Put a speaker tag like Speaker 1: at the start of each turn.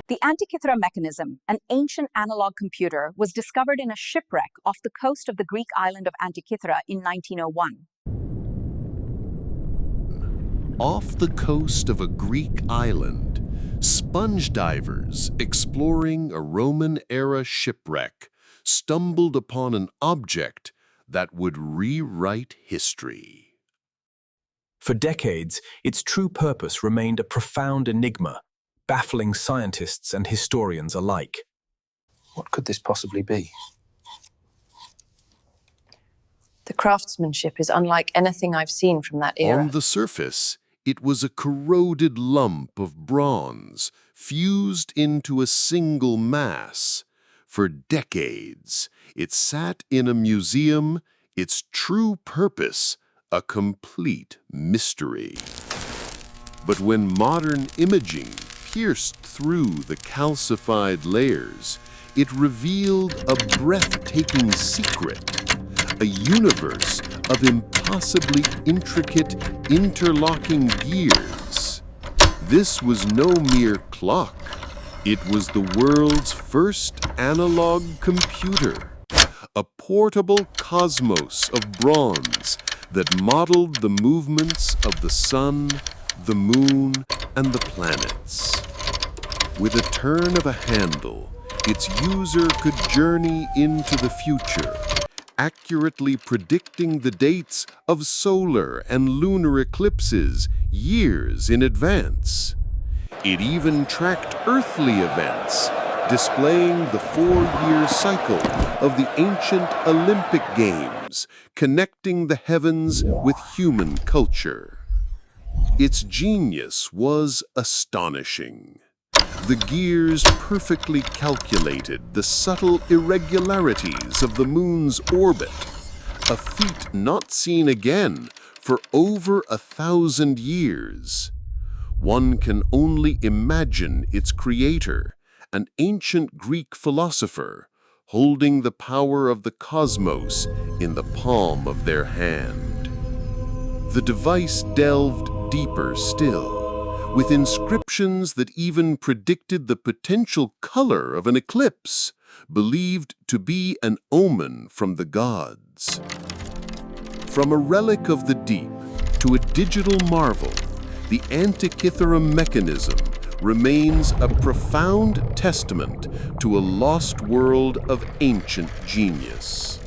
Speaker 1: The Antikythera Mechanism, an ancient analog computer, was discovered in a shipwreck off the coast of the Greek island of Antikythera in 1901.
Speaker 2: Off the coast of a Greek island, sponge divers exploring a Roman-era shipwreck stumbled upon an object that would rewrite history.
Speaker 3: For decades, its true purpose remained a profound enigma, baffling scientists and historians alike.
Speaker 4: What could this possibly be?
Speaker 5: The craftsmanship is unlike anything I've seen from that era.
Speaker 2: On the surface, it was a corroded lump of bronze fused into a single mass. For decades, it sat in a museum, its true purpose a complete mystery. But when modern imaging pierced through the calcified layers, it revealed a breathtaking secret, a universe of impossibly intricate interlocking gears. This was no mere clock. It was the world's first analog computer, a portable cosmos of bronze that modeled the movements of the sun, the moon, and the planets. With a turn of a handle, its user could journey into the future, accurately predicting the dates of solar and lunar eclipses years in advance. It even tracked earthly events, displaying the 4-year cycle of the ancient Olympic Games, connecting the heavens with human culture. Its genius was astonishing. The gears perfectly calculated the subtle irregularities of the moon's orbit, a feat not seen again for over 1,000 years. One can only imagine its creator, an ancient Greek philosopher, holding the power of the cosmos in the palm of their hand. The device delved deeper still, with inscriptions that even predicted the potential color of an eclipse, believed to be an omen from the gods. From a relic of the deep to a digital marvel, the Antikythera Mechanism remains a profound testament to a lost world of ancient genius.